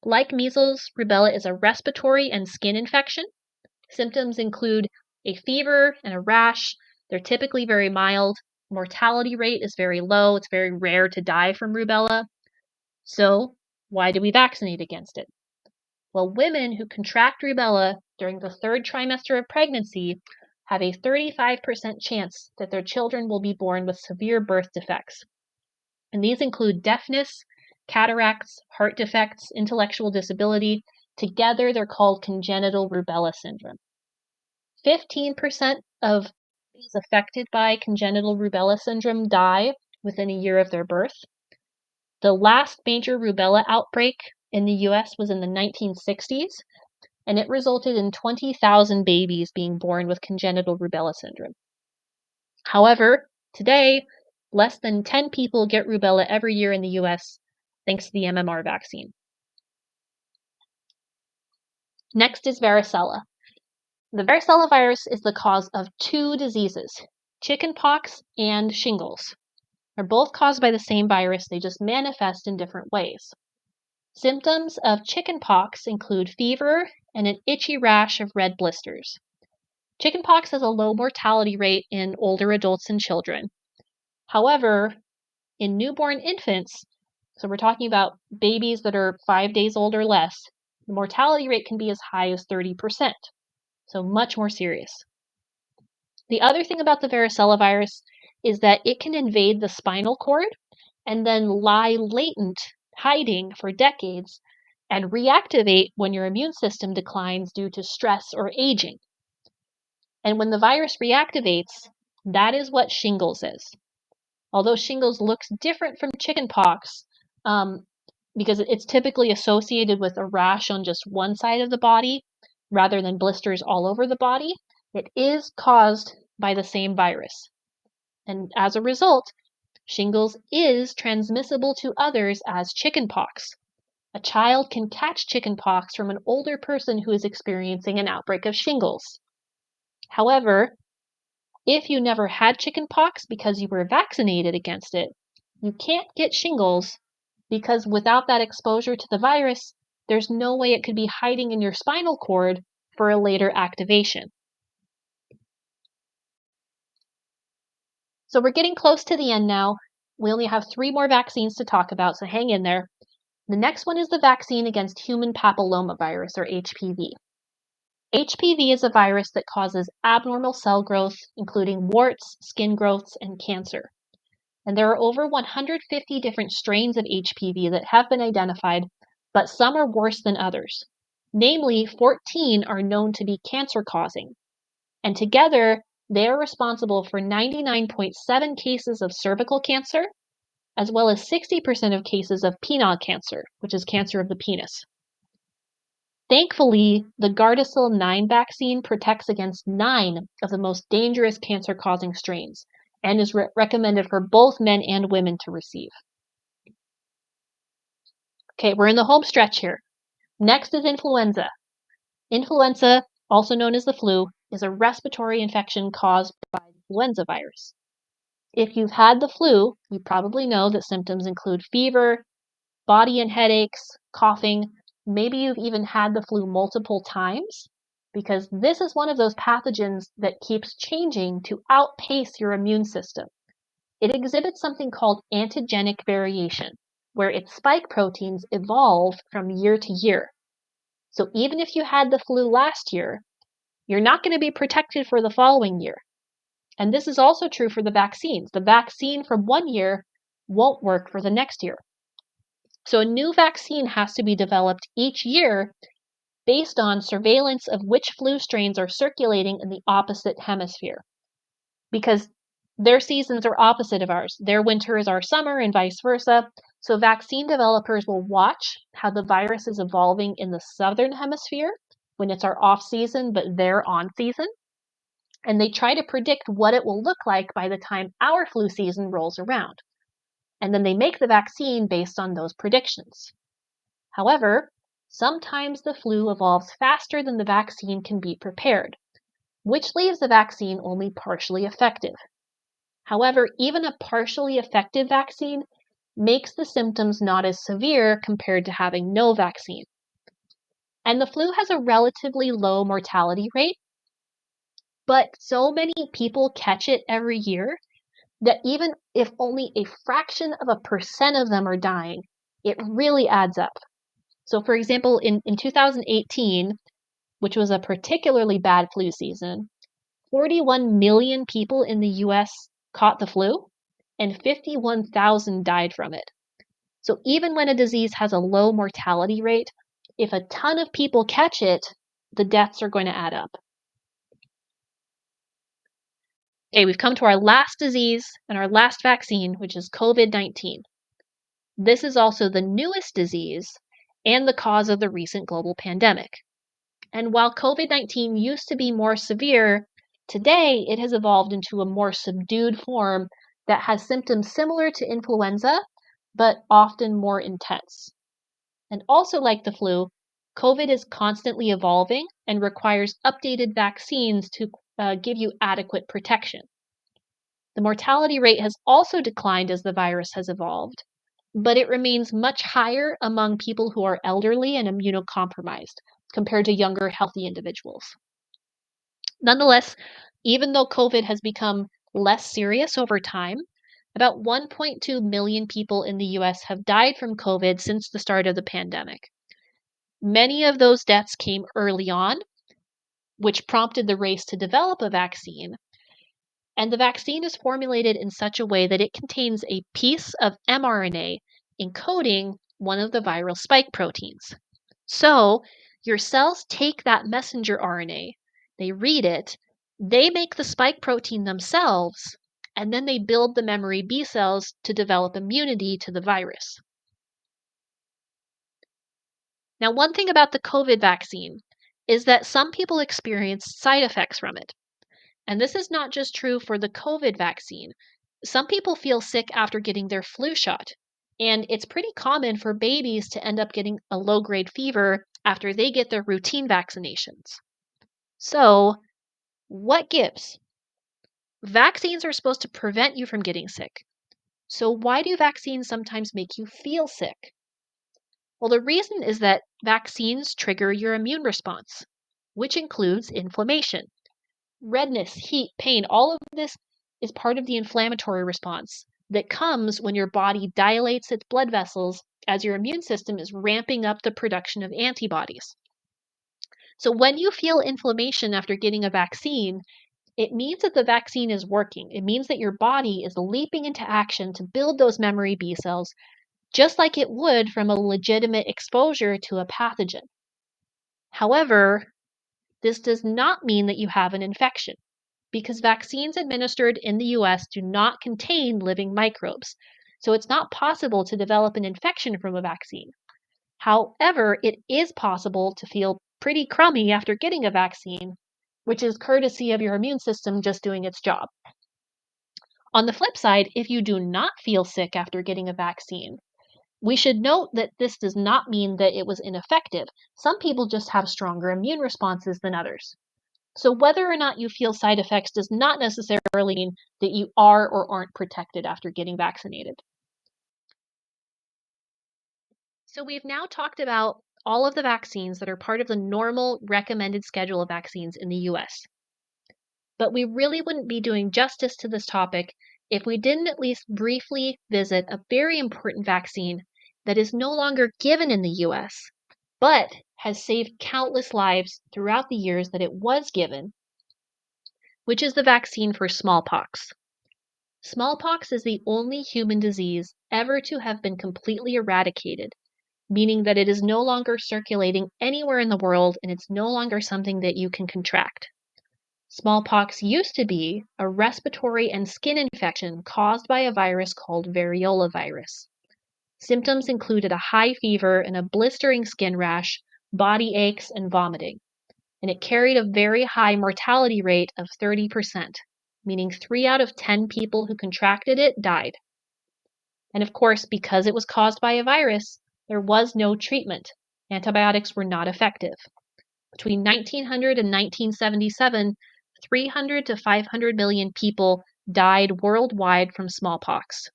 Like measles, rubella is a respiratory and skin infection. Symptoms include a fever and a rash. They're typically very mild. Mortality rate is very low. It's very rare to die from rubella. So, why do we vaccinate against it? Well, women who contract rubella during the 3rd trimester of pregnancy have a 35% chance that their children will be born with severe birth defects. And these include deafness, cataracts, heart defects, intellectual disability. Together, they're called congenital rubella syndrome. 15% of babies affected by congenital rubella syndrome die within a year of their birth. The last major rubella outbreak in the US was in the 1960s, and it resulted in 20,000 babies being born with congenital rubella syndrome. However, today, less than 10 people get rubella every year in the US thanks to the MMR vaccine. Next is varicella. The varicella virus is the cause of two diseases, chickenpox and shingles. They're both caused by the same virus, they just manifest in different ways. Symptoms of chickenpox include fever and an itchy rash of red blisters. Chickenpox has a low mortality rate in older adults and children. However, in newborn infants, so we're talking about babies that are 5 days old or less, the mortality rate can be as high as 30%, so much more serious. The other thing about the varicella virus is that it can invade the spinal cord and then lie latent, hiding for decades, and reactivate when your immune system declines due to stress or aging. And when the virus reactivates, that is what shingles is. Although shingles looks different from chickenpox, because it's typically associated with a rash on just one side of the body rather than blisters all over the body, it is caused by the same virus. And as a result, shingles is transmissible to others as chickenpox. A child can catch chickenpox from an older person who is experiencing an outbreak of shingles. However, if you never had chickenpox because you were vaccinated against it, you can't get shingles because without that exposure to the virus, there's no way it could be hiding in your spinal cord for a later activation. So we're getting close to the end now. We only have 3 more vaccines to talk about, so hang in there. The next one is the vaccine against human papillomavirus, or HPV. HPV is a virus that causes abnormal cell growth, including warts, skin growths, and cancer. And there are over 150 different strains of HPV that have been identified, but some are worse than others. Namely, 14 are known to be cancer-causing. And together, they are responsible for 99.7 cases of cervical cancer, as well as 60% of cases of penile cancer, which is cancer of the penis. Thankfully, the Gardasil 9 vaccine protects against 9 of the most dangerous cancer-causing strains and is recommended for both men and women to receive. Okay, we're in the home stretch here. Next is influenza. Influenza, also known as the flu, is a respiratory infection caused by influenza virus. If you've had the flu, you probably know that symptoms include fever, body and headaches, coughing. Maybe you've even had the flu multiple times, because this is one of those pathogens that keeps changing to outpace your immune system. It exhibits something called antigenic variation, where its spike proteins evolve from year to year. So even if you had the flu last year, you're not going to be protected for the following year. And this is also true for the vaccines. The vaccine from one year won't work for the next year. So a new vaccine has to be developed each year based on surveillance of which flu strains are circulating in the opposite hemisphere. Because their seasons are opposite of ours. Their winter is our summer and vice versa. So vaccine developers will watch how the virus is evolving in the southern hemisphere when it's our off season, but they're on season. And they try to predict what it will look like by the time our flu season rolls around. And then they make the vaccine based on those predictions. However, sometimes the flu evolves faster than the vaccine can be prepared, which leaves the vaccine only partially effective. However, even a partially effective vaccine makes the symptoms not as severe compared to having no vaccine. And the flu has a relatively low mortality rate, but so many people catch it every year that even if only a fraction of a percent of them are dying, it really adds up. So for example, in 2018, which was a particularly bad flu season, 41 million people in the US caught the flu, and 51,000 died from it. So even when a disease has a low mortality rate, if a ton of people catch it, the deaths are going to add up. Okay, we've come to our last disease and our last vaccine, which is COVID-19. This is also the newest disease and the cause of the recent global pandemic. And while COVID-19 used to be more severe, today it has evolved into a more subdued form that has symptoms similar to influenza, but often more intense. And also like the flu, COVID is constantly evolving and requires updated vaccines to give you adequate protection. The mortality rate has also declined as the virus has evolved, but it remains much higher among people who are elderly and immunocompromised compared to younger, healthy individuals. Nonetheless, even though COVID has become less serious over time, about 1.2 million people in the US have died from COVID since the start of the pandemic. Many of those deaths came early on, which prompted the race to develop a vaccine. And the vaccine is formulated in such a way that it contains a piece of mRNA encoding one of the viral spike proteins. So your cells take that messenger RNA, they read it, they make the spike protein themselves, and then they build the memory B cells to develop immunity to the virus. Now, one thing about the COVID vaccine is that some people experience side effects from it. And this is not just true for the COVID vaccine. Some people feel sick after getting their flu shot. And it's pretty common for babies to end up getting a low-grade fever after they get their routine vaccinations. So, what gives? Vaccines are supposed to prevent you from getting sick. So why do vaccines sometimes make you feel sick? Well, the reason is that vaccines trigger your immune response, which includes inflammation. Redness, heat, pain, all of this is part of the inflammatory response that comes when your body dilates its blood vessels as your immune system is ramping up the production of antibodies. So when you feel inflammation after getting a vaccine, it means that the vaccine is working. It means that your body is leaping into action to build those memory B cells, just like it would from a legitimate exposure to a pathogen. However, this does not mean that you have an infection, because vaccines administered in the US do not contain living microbes. So it's not possible to develop an infection from a vaccine. However, it is possible to feel pretty crummy after getting a vaccine, which is courtesy of your immune system just doing its job. On the flip side, if you do not feel sick after getting a vaccine, we should note that this does not mean that it was ineffective. Some people just have stronger immune responses than others. So whether or not you feel side effects does not necessarily mean that you are or aren't protected after getting vaccinated. So we've now talked about all of the vaccines that are part of the normal recommended schedule of vaccines in the US. But we really wouldn't be doing justice to this topic if we didn't at least briefly visit a very important vaccine that is no longer given in the US, but has saved countless lives throughout the years that it was given, which is the vaccine for smallpox. Smallpox is the only human disease ever to have been completely eradicated, meaning that it is no longer circulating anywhere in the world and it's no longer something that you can contract. Smallpox used to be a respiratory and skin infection caused by a virus called variola virus. Symptoms included a high fever and a blistering skin rash, body aches, and vomiting. And it carried a very high mortality rate of 30%, meaning 3 out of 10 people who contracted it died. And of course, because it was caused by a virus, there was no treatment. Antibiotics were not effective. Between 1900 and 1977, 300 to 500 million people died worldwide from smallpox.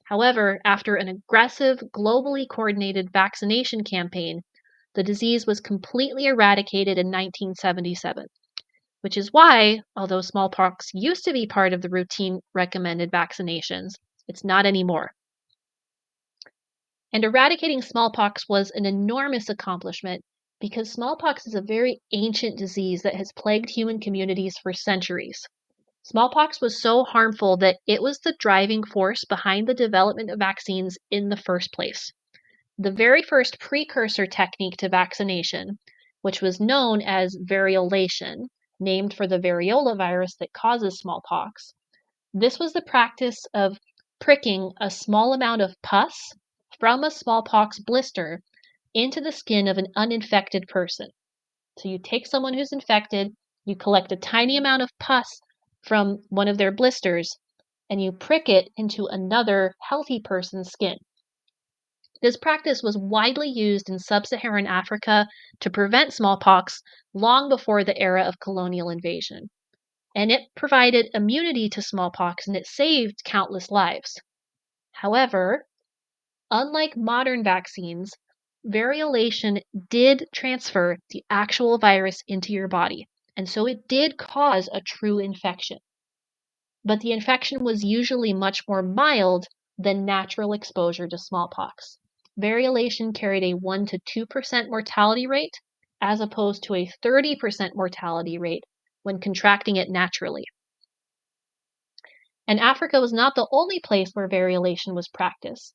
However, after an aggressive, globally coordinated vaccination campaign, the disease was completely eradicated in 1977, which is why, although smallpox used to be part of the routine recommended vaccinations, it's not anymore. And eradicating smallpox was an enormous accomplishment because smallpox is a very ancient disease that has plagued human communities for centuries. Smallpox was so harmful that it was the driving force behind the development of vaccines in the first place. The very first precursor technique to vaccination, which was known as variolation, named for the variola virus that causes smallpox, this was the practice of pricking a small amount of pus from a smallpox blister into the skin of an uninfected person. So you take someone who's infected, you collect a tiny amount of pus from one of their blisters, and you prick it into another healthy person's skin. This practice was widely used in sub-Saharan Africa to prevent smallpox long before the era of colonial invasion. And it provided immunity to smallpox and it saved countless lives. However, unlike modern vaccines, variolation did transfer the actual virus into your body, and so it did cause a true infection. But the infection was usually much more mild than natural exposure to smallpox. Variolation carried a 1 to 2% mortality rate, as opposed to a 30% mortality rate when contracting it naturally. And Africa was not the only place where variolation was practiced.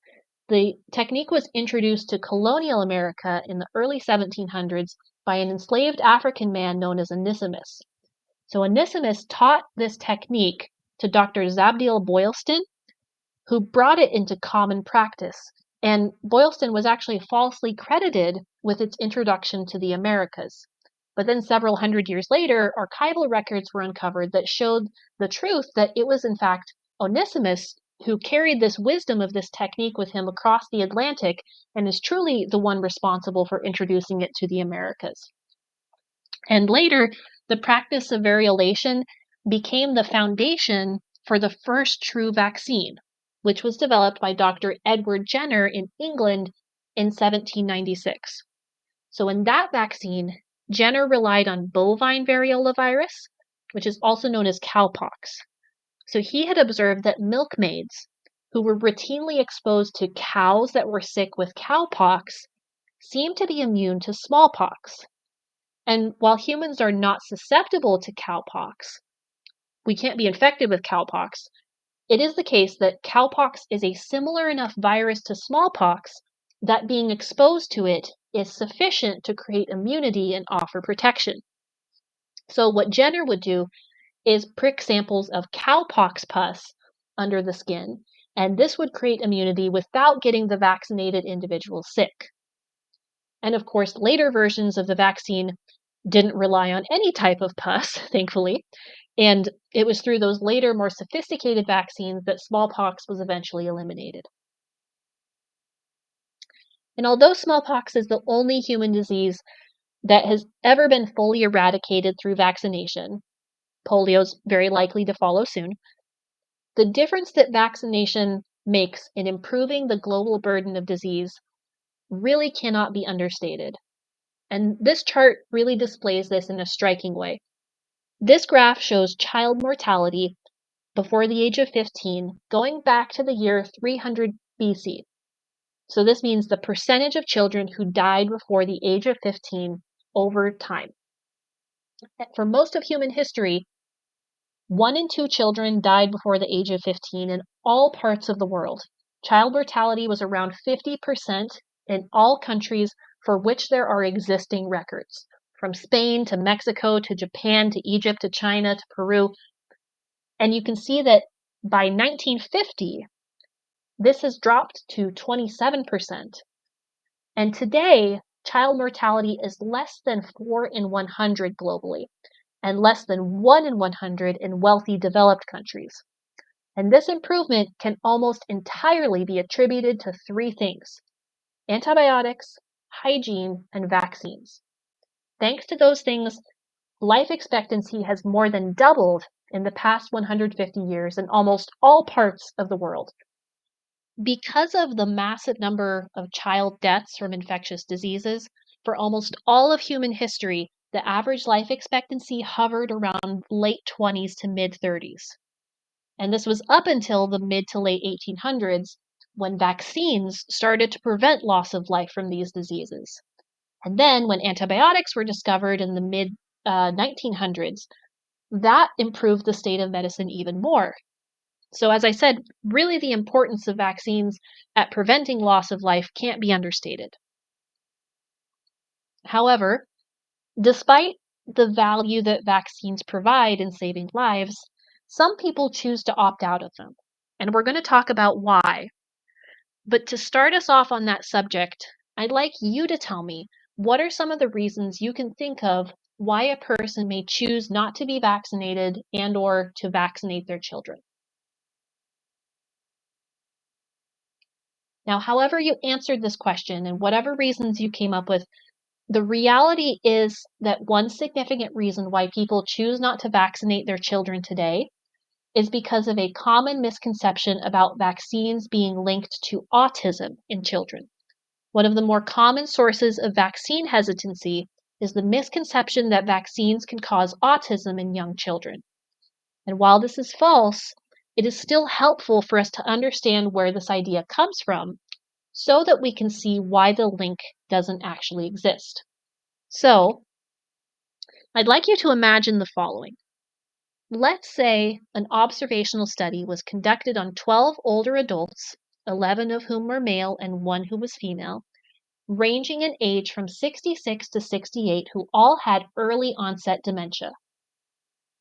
The technique was introduced to colonial America in the early 1700s by an enslaved African man known as Onesimus. So Onesimus taught this technique to Dr. Zabdiel Boylston, who brought it into common practice. And Boylston was actually falsely credited with its introduction to the Americas. But then several hundred years later, archival records were uncovered that showed the truth that it was in fact Onesimus who carried this wisdom of this technique with him across the Atlantic and is truly the one responsible for introducing it to the Americas. And later, the practice of variolation became the foundation for the first true vaccine, which was developed by Dr. Edward Jenner in England in 1796. So in that vaccine, Jenner relied on bovine variola virus, which is also known as cowpox. So he had observed that milkmaids who were routinely exposed to cows that were sick with cowpox seemed to be immune to smallpox. And while humans are not susceptible to cowpox, we can't be infected with cowpox. It is the case that cowpox is a similar enough virus to smallpox that being exposed to it is sufficient to create immunity and offer protection. So what Jenner would do is prick samples of cowpox pus under the skin, and this would create immunity without getting the vaccinated individual sick. And of course, later versions of the vaccine didn't rely on any type of pus, thankfully, and it was through those later, more sophisticated vaccines that smallpox was eventually eliminated. And although smallpox is the only human disease that has ever been fully eradicated through vaccination, polio's very likely to follow soon, the difference that vaccination makes in improving the global burden of disease really cannot be understated. And this chart really displays this in a striking way. This graph shows child mortality before the age of 15 going back to the year 300 BC. So this means the percentage of children who died before the age of 15 over time. For most of human history, 1 in 2 children died before the age of 15 in all parts of the world. Child mortality was around 50% in all countries for which there are existing records, from Spain to Mexico to Japan to Egypt to China to Peru. And you can see that by 1950, this has dropped to 27%. And today, child mortality is less than 4 in 100 globally, and less than 1 in 100 in wealthy developed countries. And this improvement can almost entirely be attributed to 3 things: antibiotics, hygiene, and vaccines. Thanks to those things, life expectancy has more than doubled in the past 150 years in almost all parts of the world. Because of the massive number of child deaths from infectious diseases, for almost all of human history, the average life expectancy hovered around late 20s to mid 30s. And this was up until the mid to late 1800s when vaccines started to prevent loss of life from these diseases. And then when antibiotics were discovered in the mid 1900s, that improved the state of medicine even more. So as I said, really the importance of vaccines at preventing loss of life can't be understated. However, despite the value that vaccines provide in saving lives, some people choose to opt out of them. And we're going to talk about why. But to start us off on that subject, I'd like you to tell me what are some of the reasons you can think of why a person may choose not to be vaccinated and or to vaccinate their children. Now, however you answered this question and whatever reasons you came up with, the reality is that one significant reason why people choose not to vaccinate their children today is because of a common misconception about vaccines being linked to autism in children. One of the more common sources of vaccine hesitancy is the misconception that vaccines can cause autism in young children. And while this is false, it is still helpful for us to understand where this idea comes from so that we can see why the link doesn't actually exist. So, I'd like you to imagine the following. Let's say an observational study was conducted on 12 older adults, 11 of whom were male and 1 who was female, ranging in age from 66 to 68, who all had early onset dementia.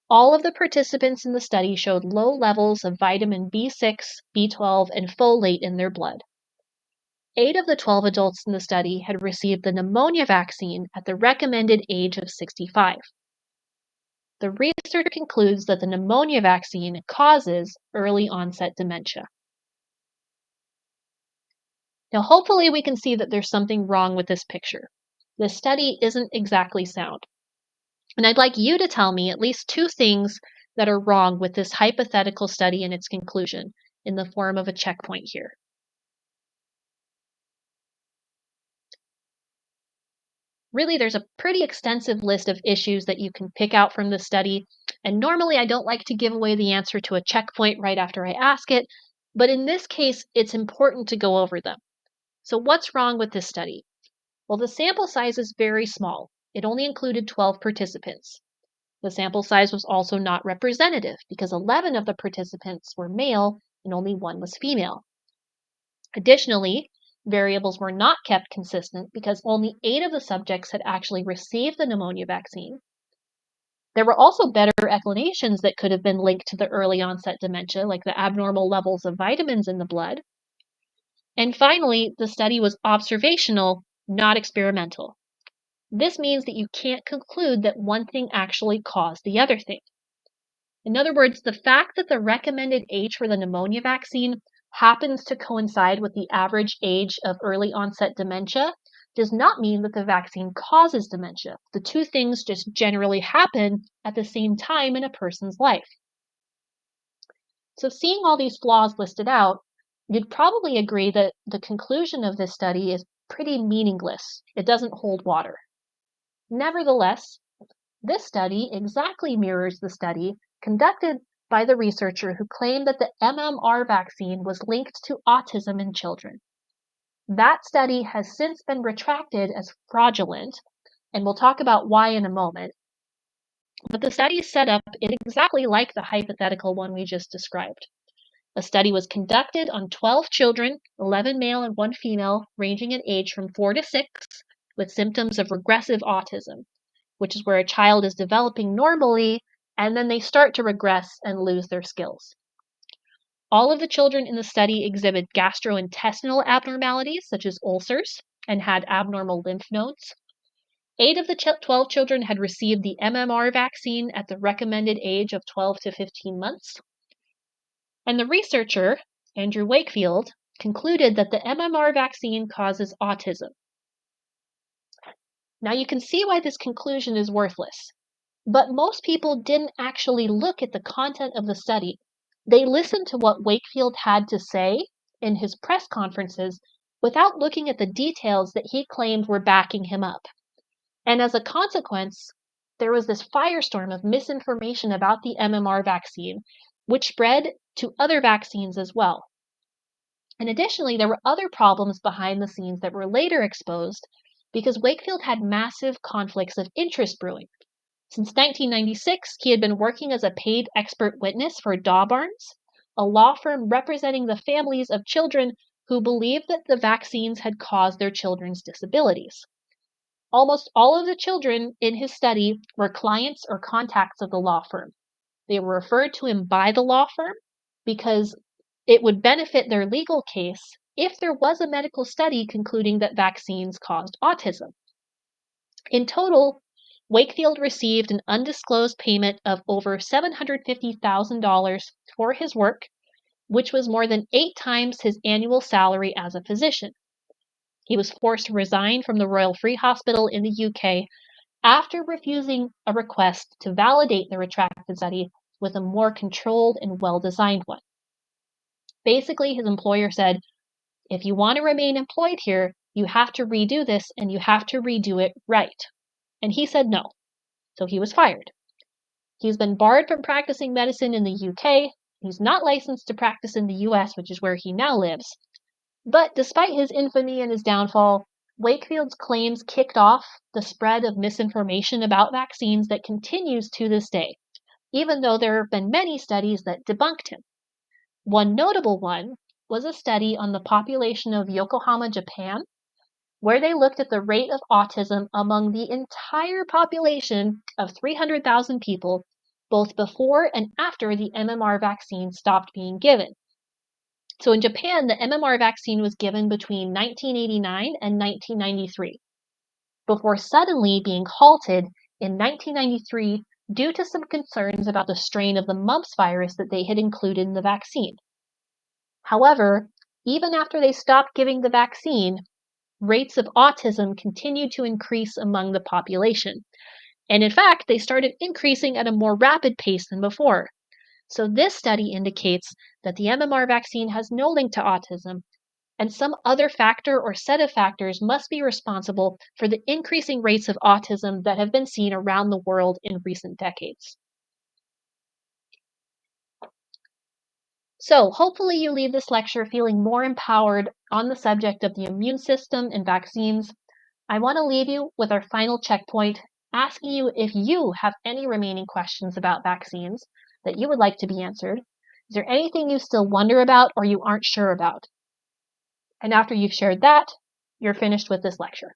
All of the participants in the study showed low levels of vitamin B6, B12, and folate in their blood. 8 of the 12 adults in the study had received the pneumonia vaccine at the recommended age of 65. The research concludes that the pneumonia vaccine causes early onset dementia. Now, hopefully we can see that there's something wrong with this picture. This study isn't exactly sound. And I'd like you to tell me at least 2 things that are wrong with this hypothetical study and its conclusion in the form of a checkpoint here. Really, there's a pretty extensive list of issues that you can pick out from this study, and normally I don't like to give away the answer to a checkpoint right after I ask it, but in this case, it's important to go over them. So what's wrong with this study? Well, the sample size is very small. It only included 12 participants. The sample size was also not representative because 11 of the participants were male and only 1 was female. Additionally, variables were not kept consistent because only 8 of the subjects had actually received the pneumonia vaccine. There were also better explanations that could have been linked to the early onset dementia, like the abnormal levels of vitamins in the blood. And finally, the study was observational, not experimental. This means that you can't conclude that one thing actually caused the other thing. In other words, the fact that the recommended age for the pneumonia vaccine happens to coincide with the average age of early onset dementia does not mean that the vaccine causes dementia. The 2 things just generally happen at the same time in a person's life. So seeing all these flaws listed out, you'd probably agree that the conclusion of this study is pretty meaningless. It doesn't hold water. Nevertheless, this study exactly mirrors the study conducted by the researcher who claimed that the MMR vaccine was linked to autism in children. That study has since been retracted as fraudulent, and we'll talk about why in a moment. But the study is set up exactly like the hypothetical one we just described. A study was conducted on 12 children, 11 male and 1 female, ranging in age from 4 to 6, with symptoms of regressive autism, which is where a child is developing normally and then they start to regress and lose their skills. All of the children in the study exhibit gastrointestinal abnormalities, such as ulcers, and had abnormal lymph nodes. 8 of the 12 children had received the MMR vaccine at the recommended age of 12 to 15 months. And the researcher, Andrew Wakefield, concluded that the MMR vaccine causes autism. Now you can see why this conclusion is worthless. But most people didn't actually look at the content of the study. They listened to what Wakefield had to say in his press conferences without looking at the details that he claimed were backing him up. And as a consequence, there was this firestorm of misinformation about the MMR vaccine, which spread to other vaccines as well. And additionally, there were other problems behind the scenes that were later exposed because Wakefield had massive conflicts of interest brewing. Since 1996, he had been working as a paid expert witness for Daw Barnes, a law firm representing the families of children who believed that the vaccines had caused their children's disabilities. Almost all of the children in his study were clients or contacts of the law firm. They were referred to him by the law firm because it would benefit their legal case if there was a medical study concluding that vaccines caused autism. In total, Wakefield received an undisclosed payment of over $750,000 for his work, which was more than 8 times his annual salary as a physician. He was forced to resign from the Royal Free Hospital in the UK after refusing a request to validate the retracted study with a more controlled and well-designed one. Basically, his employer said, if you want to remain employed here, you have to redo this and you have to redo it right. And he said no, so he was fired. He's been barred from practicing medicine in the UK. He's not licensed to practice in the US, which is where he now lives. But despite his infamy and his downfall, Wakefield's claims kicked off the spread of misinformation about vaccines that continues to this day, even though there have been many studies that debunked him. One notable one was a study on the population of Yokohama, Japan, where they looked at the rate of autism among the entire population of 300,000 people, both before and after the MMR vaccine stopped being given. So in Japan, the MMR vaccine was given between 1989 and 1993, before suddenly being halted in 1993 due to some concerns about the strain of the mumps virus that they had included in the vaccine. However, even after they stopped giving the vaccine, rates of autism continued to increase among the population. And in fact, they started increasing at a more rapid pace than before. So this study indicates that the MMR vaccine has no link to autism, and some other factor or set of factors must be responsible for the increasing rates of autism that have been seen around the world in recent decades. So hopefully you leave this lecture feeling more empowered on the subject of the immune system and vaccines. I want to leave you with our final checkpoint, asking you if you have any remaining questions about vaccines that you would like to be answered. Is there anything you still wonder about or you aren't sure about? And after you've shared that, you're finished with this lecture.